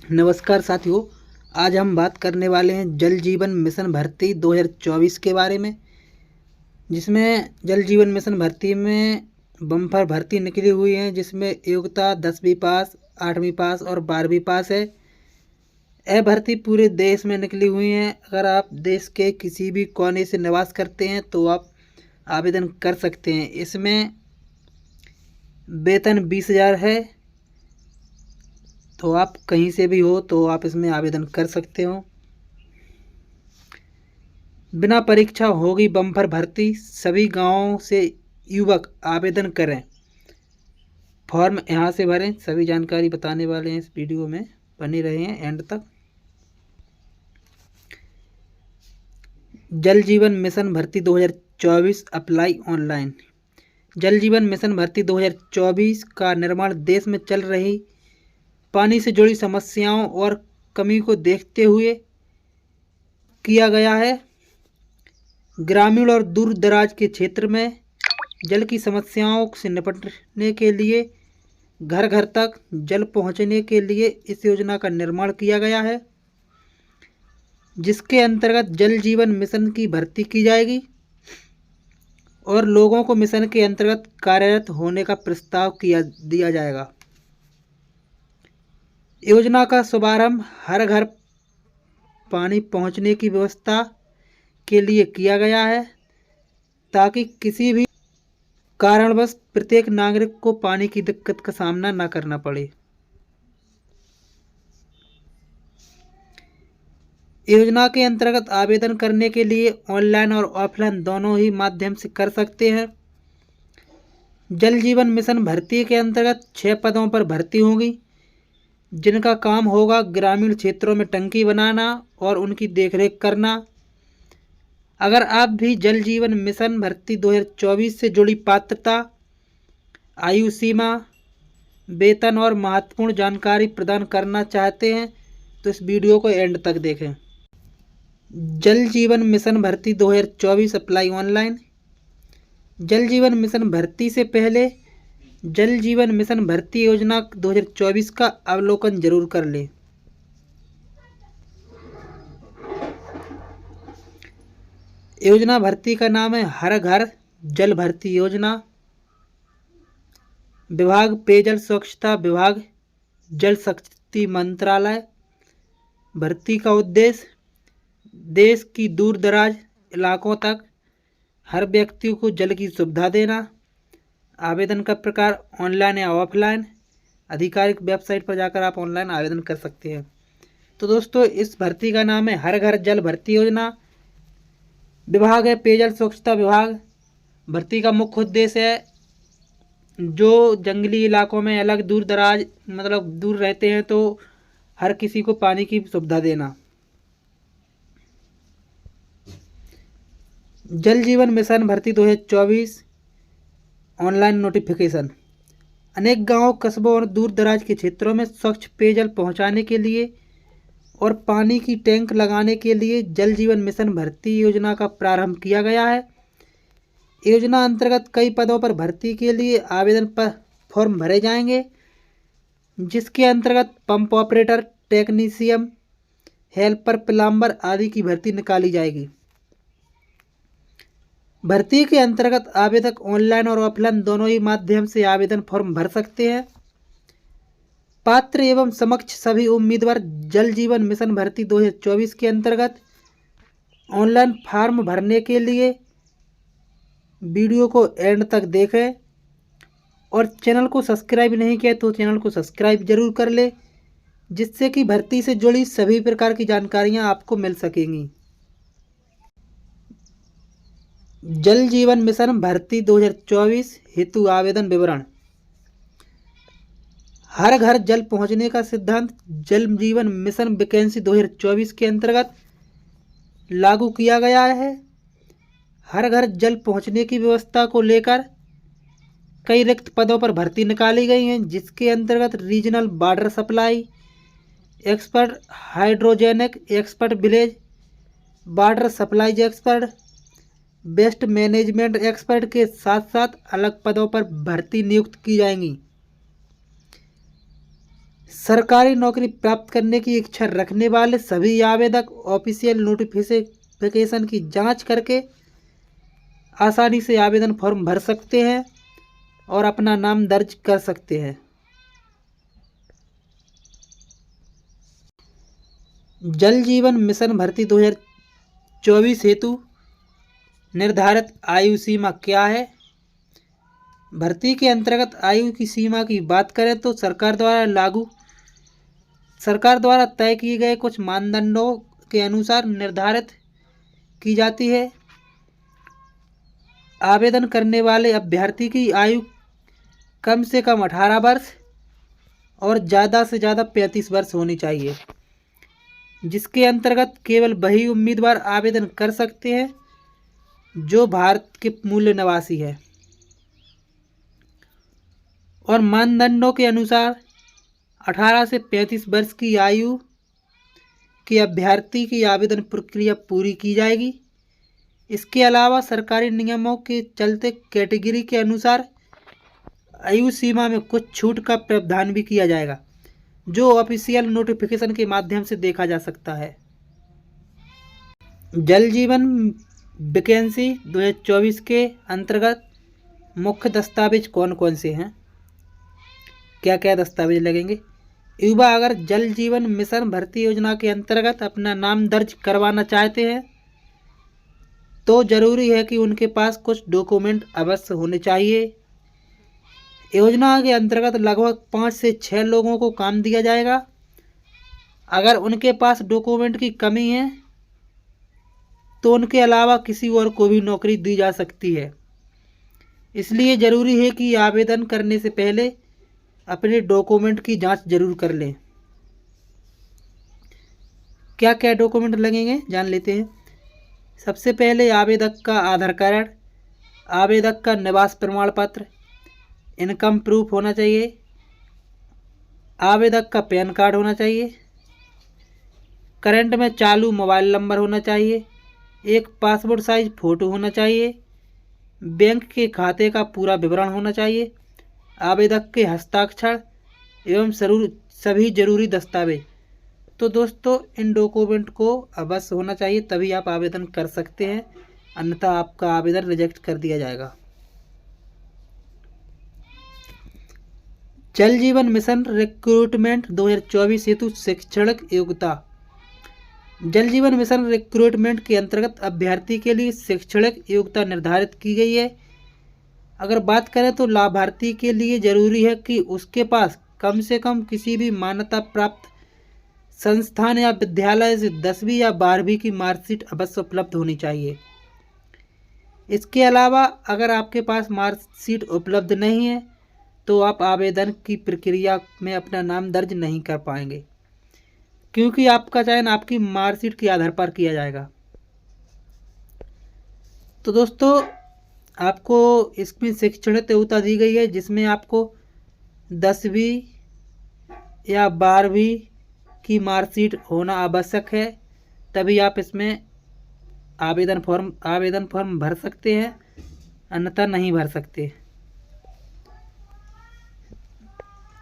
नमस्कार साथियों। आज हम बात करने वाले हैं जल जीवन मिशन भर्ती 2024 के बारे में, जिसमें जल जीवन मिशन भर्ती में बम्पर भर्ती निकली हुई है, जिसमें योग्यता 10वीं पास, 8वीं पास और 12वीं पास है। यह भर्ती पूरे देश में निकली हुई है। अगर आप देश के किसी भी कोने से निवास करते हैं तो आप आवेदन कर सकते हैं। इसमें वेतन 20,000 है, तो आप कहीं से भी हो तो आप इसमें आवेदन कर सकते हो। बिना परीक्षा होगी बम्पर भर्ती। सभी गांवों से युवक आवेदन करें। फॉर्म यहां से भरें। सभी जानकारी बताने वाले हैं इस वीडियो में, बने रहे हैं एंड तक। जल जीवन मिशन भर्ती 2024 अप्लाई ऑनलाइन। जल जीवन मिशन भर्ती 2024 का निर्माण देश में चल रही पानी से जुड़ी समस्याओं और कमी को देखते हुए किया गया है। ग्रामीण और दूर दराज के क्षेत्र में जल की समस्याओं से निपटने के लिए घर घर तक जल पहुंचने के लिए इस योजना का निर्माण किया गया है, जिसके अंतर्गत जल जीवन मिशन की भर्ती की जाएगी और लोगों को मिशन के अंतर्गत कार्यरत होने का प्रस्ताव दिया जाएगा। योजना का शुभारंभ हर घर पानी पहुंचने की व्यवस्था के लिए किया गया है, ताकि किसी भी कारणवश प्रत्येक नागरिक को पानी की दिक्कत का सामना न करना पड़े। योजना के अंतर्गत आवेदन करने के लिए ऑनलाइन और ऑफलाइन दोनों ही माध्यम से कर सकते हैं। जल जीवन मिशन भर्ती के अंतर्गत 6 पदों पर भर्ती होगी, जिनका काम होगा ग्रामीण क्षेत्रों में टंकी बनाना और उनकी देखरेख करना। अगर आप भी जल जीवन मिशन भर्ती 2024 से जुड़ी पात्रता, आयु सीमा, वेतन और महत्वपूर्ण जानकारी प्रदान करना चाहते हैं तो इस वीडियो को एंड तक देखें। जल जीवन मिशन भर्ती 2024 अप्लाई ऑनलाइन। जल जीवन मिशन भर्ती से पहले जल जीवन मिशन भर्ती योजना 2024 का अवलोकन जरूर कर लें। योजना भर्ती का नाम है हर घर जल भर्ती योजना। विभाग पेयजल स्वच्छता विभाग, जल शक्ति मंत्रालय। भर्ती का उद्देश्य देश की दूर दराज इलाकों तक हर व्यक्ति को जल की सुविधा देना। आवेदन का प्रकार ऑनलाइन या ऑफलाइन। आधिकारिक वेबसाइट पर जाकर आप ऑनलाइन आवेदन कर सकते हैं। तो दोस्तों, इस भर्ती का नाम है हर घर जल भर्ती योजना। विभाग है पेयजल स्वच्छता विभाग। भर्ती का मुख्य उद्देश्य है जो जंगली इलाकों में अलग दूर दराज दूर रहते हैं तो हर किसी को पानी की सुविधा देना। जल जीवन मिशन भर्ती 2024 ऑनलाइन नोटिफिकेशन। अनेक गांव, कस्बों और दूर दराज के क्षेत्रों में स्वच्छ पेयजल पहुंचाने के लिए और पानी की टैंक लगाने के लिए जल जीवन मिशन भर्ती योजना का प्रारंभ किया गया है। योजना अंतर्गत कई पदों पर भर्ती के लिए आवेदन पर फॉर्म भरे जाएंगे, जिसके अंतर्गत pump operator, technician, helper, plumber आदि की भर्ती निकाली जाएगी। भर्ती के अंतर्गत आवेदक ऑनलाइन और ऑफलाइन दोनों ही माध्यम से आवेदन फॉर्म भर सकते हैं। पात्र एवं समक्ष सभी उम्मीदवार जल जीवन मिशन भर्ती 2024 के अंतर्गत ऑनलाइन फॉर्म भरने के लिए वीडियो को एंड तक देखें और चैनल को सब्सक्राइब नहीं किया तो चैनल को सब्सक्राइब जरूर कर ले, जिससे कि भर्ती से जुड़ी सभी प्रकार की जानकारियां आपको मिल सकेंगी। जल जीवन मिशन भर्ती 2024 हेतु आवेदन विवरण। हर घर जल पहुंचने का सिद्धांत जल जीवन मिशन वैकेंसी 2024 के अंतर्गत लागू किया गया है। हर घर जल पहुंचने की व्यवस्था को लेकर कई रिक्त पदों पर भर्ती निकाली गई हैं, जिसके अंतर्गत regional water supply expert, hydrogenic expert, village water supply expert, best management expert के साथ साथ अलग पदों पर भर्ती नियुक्त की जाएंगी। सरकारी नौकरी प्राप्त करने की इच्छा रखने वाले सभी आवेदक ऑफिशियल नोटिफिकेशन की जांच करके आसानी से आवेदन फॉर्म भर सकते हैं और अपना नाम दर्ज कर सकते हैं। जल जीवन मिशन भर्ती 2024 हेतु निर्धारित आयु सीमा क्या है? भर्ती के अंतर्गत आयु की सीमा की बात करें तो सरकार द्वारा तय किए गए कुछ मानदंडों के अनुसार निर्धारित की जाती है। आवेदन करने वाले अभ्यर्थी की आयु कम से कम 18 वर्ष और ज़्यादा से ज़्यादा 35 वर्ष होनी चाहिए, जिसके अंतर्गत केवल वही उम्मीदवार आवेदन कर सकते हैं जो भारत के मूल निवासी है। और मानदंडों के अनुसार 18 से 35 वर्ष की आयु के अभ्यर्थी की आवेदन प्रक्रिया पूरी की जाएगी। इसके अलावा सरकारी नियमों के चलते कैटेगरी के अनुसार आयु सीमा में कुछ छूट का प्रावधान भी किया जाएगा, जो ऑफिशियल नोटिफिकेशन के माध्यम से देखा जा सकता है। जल जीवन वैकेंसी 2024 के अंतर्गत मुख्य दस्तावेज कौन कौन से हैं, क्या क्या दस्तावेज लगेंगे? युवा अगर जल जीवन मिशन भर्ती योजना के अंतर्गत अपना नाम दर्ज करवाना चाहते हैं तो जरूरी है कि उनके पास कुछ डॉक्यूमेंट अवश्य होने चाहिए। योजना के अंतर्गत लगभग 5 से 6 लोगों को काम दिया जाएगा। अगर उनके पास डॉक्यूमेंट की कमी है तो उनके अलावा किसी और को भी नौकरी दी जा सकती है। इसलिए ज़रूरी है कि आवेदन करने से पहले अपने डॉक्यूमेंट की जांच जरूर कर लें। क्या क्या डॉक्यूमेंट लगेंगे जान लेते हैं। सबसे पहले आवेदक का आधार कार्ड, आवेदक का निवास प्रमाण पत्र, इनकम प्रूफ होना चाहिए, आवेदक का पैन कार्ड होना चाहिए, करंट में चालू मोबाइल नंबर होना चाहिए, एक पासपोर्ट साइज फ़ोटो होना चाहिए, बैंक के खाते का पूरा विवरण होना चाहिए, आवेदक के हस्ताक्षर एवं सभी जरूरी दस्तावेज। तो दोस्तों इन डॉक्यूमेंट को अवश्य होना चाहिए, तभी आप आवेदन कर सकते हैं, अन्यथा आपका आवेदन रिजेक्ट कर दिया जाएगा। जल जीवन मिशन रिक्रूटमेंट 2024 हेतु शैक्षणिक योग्यता। जल जीवन मिशन रिक्रूटमेंट के अंतर्गत अभ्यर्थी के लिए शैक्षणिक योग्यता निर्धारित की गई है। अगर बात करें तो लाभार्थी के लिए जरूरी है कि उसके पास कम से कम किसी भी मान्यता प्राप्त संस्थान या विद्यालय से 10वीं या 12वीं की मार्कशीट अवश्य उपलब्ध होनी चाहिए। इसके अलावा अगर आपके पास मार्कशीट उपलब्ध नहीं है तो आप आवेदन की प्रक्रिया में अपना नाम दर्ज नहीं कर पाएंगे, क्योंकि आपका चयन आपकी मार्कशीट के आधार पर किया जाएगा। तो दोस्तों आपको इसमें शैक्षणिक योग्यता दी गई है, जिसमें आपको 10वीं या 12वीं की मार्कशीट होना आवश्यक है, तभी आप इसमें आवेदन फॉर्म भर सकते हैं, अन्यथा नहीं भर सकते।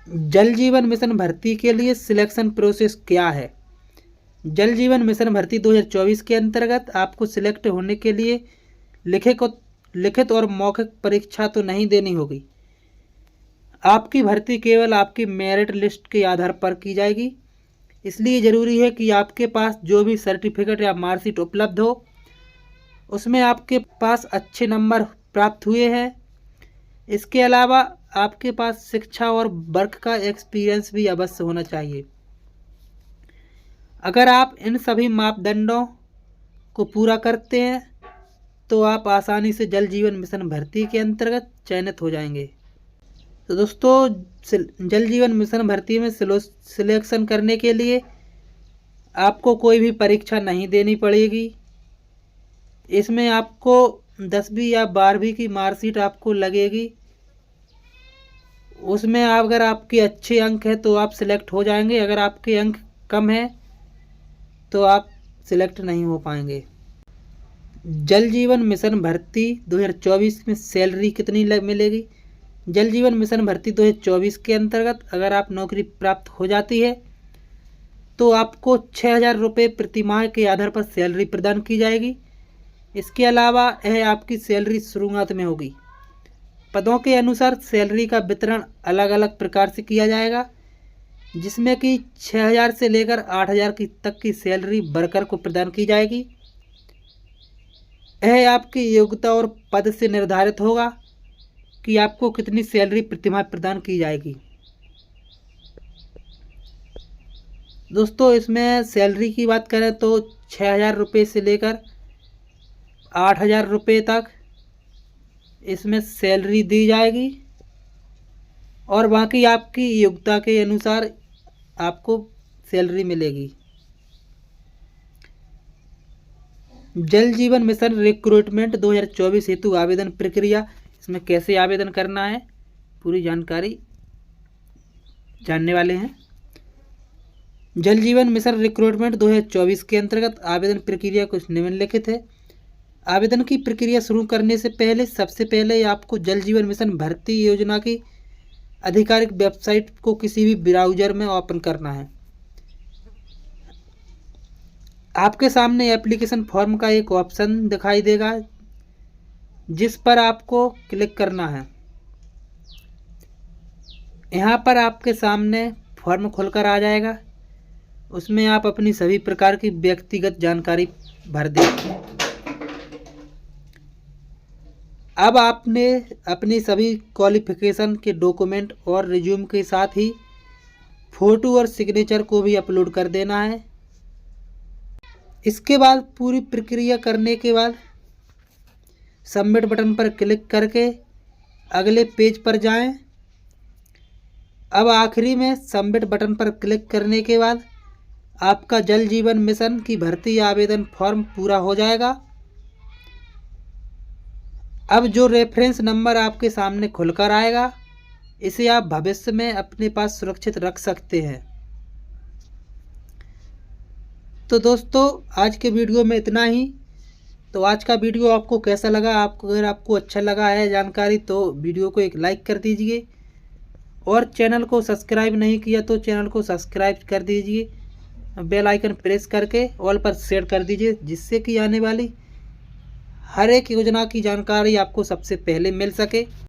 जल जीवन मिशन भर्ती के लिए सिलेक्शन प्रोसेस क्या है? जल जीवन मिशन भर्ती 2024 के अंतर्गत आपको सिलेक्ट होने के लिए लिखित और मौखिक परीक्षा तो नहीं देनी होगी। आपकी भर्ती केवल आपकी मेरिट लिस्ट के आधार पर की जाएगी। इसलिए ज़रूरी है कि आपके पास जो भी सर्टिफिकेट या मार्कशीट उपलब्ध हो उसमें आपके पास अच्छे नंबर प्राप्त हुए हैं। इसके अलावा आपके पास शिक्षा और वर्क का एक्सपीरियंस भी अवश्य होना चाहिए। अगर आप इन सभी मापदंडों को पूरा करते हैं तो आप आसानी से जल जीवन मिशन भर्ती के अंतर्गत चयनित हो जाएंगे। तो दोस्तों जल जीवन मिशन भर्ती में सिलेक्शन करने के लिए आपको कोई भी परीक्षा नहीं देनी पड़ेगी। इसमें आपको 10वीं या 12वीं की मार्कशीट आपको लगेगी। उसमें अगर आपके अच्छे अंक हैं तो आप सिलेक्ट हो जाएंगे, अगर आपके अंक कम हैं तो आप सिलेक्ट नहीं हो पाएंगे। जल जीवन मिशन भर्ती 2024 में सैलरी कितनी मिलेगी? जल जीवन मिशन भर्ती 2024 के अंतर्गत अगर आप नौकरी प्राप्त हो जाती है तो आपको 6,000 रुपये प्रतिमाह के आधार पर सैलरी प्रदान की जाएगी। इसके अलावा यह आपकी सैलरी शुरुआत में होगी। पदों के अनुसार सैलरी का वितरण अलग अलग प्रकार से किया जाएगा, जिसमें कि 6,000 से लेकर 8,000 तक की सैलरी वर्कर को प्रदान की जाएगी। यह आपकी योग्यता और पद से निर्धारित होगा कि आपको कितनी सैलरी प्रतिमाह प्रदान की जाएगी। दोस्तों, इसमें सैलरी की बात करें तो 6,000 रुपये से लेकर 8,000 रुपये तक इसमें सैलरी दी जाएगी और बाकी आपकी योग्यता के अनुसार आपको सैलरी मिलेगी। जल जीवन मिशन रिक्रूटमेंट 2024 हेतु आवेदन प्रक्रिया, इसमें कैसे आवेदन करना है पूरी जानकारी जानने वाले हैं। जल जीवन मिशन रिक्रूटमेंट 2024 के अंतर्गत आवेदन प्रक्रिया कुछ निम्नलिखित है। आवेदन की प्रक्रिया शुरू करने से पहले सबसे पहले आपको जल जीवन मिशन भर्ती योजना की आधिकारिक वेबसाइट को किसी भी ब्राउज़र में ओपन करना है। आपके सामने एप्लीकेशन फॉर्म का एक ऑप्शन दिखाई देगा, जिस पर आपको क्लिक करना है। यहाँ पर आपके सामने फॉर्म खुलकर आ जाएगा। उसमें आप अपनी सभी प्रकार की व्यक्तिगत जानकारी भर दें। अब आपने अपनी सभी क्वालिफिकेशन के डॉक्यूमेंट और रिज्यूम के साथ ही फ़ोटो और सिग्नेचर को भी अपलोड कर देना है। इसके बाद पूरी प्रक्रिया करने के बाद सबमिट बटन पर क्लिक करके अगले पेज पर जाएं। अब आखिरी में सबमिट बटन पर क्लिक करने के बाद आपका जल जीवन मिशन की भर्ती आवेदन फॉर्म पूरा हो जाएगा। अब जो रेफरेंस नंबर आपके सामने खुलकर आएगा, इसे आप भविष्य में अपने पास सुरक्षित रख सकते हैं। तो दोस्तों, आज के वीडियो में इतना ही। तो आज का वीडियो आपको कैसा लगा? अगर आपको अच्छा लगा है जानकारी तो वीडियो को एक लाइक कर दीजिए और चैनल को सब्सक्राइब नहीं किया तो चैनल को सब्सक्राइब कर दीजिए। बेल आइकन प्रेस करके ऑल पर सेट कर दीजिए, जिससे कि आने वाली हर एक योजना की जानकारी आपको सबसे पहले मिल सके।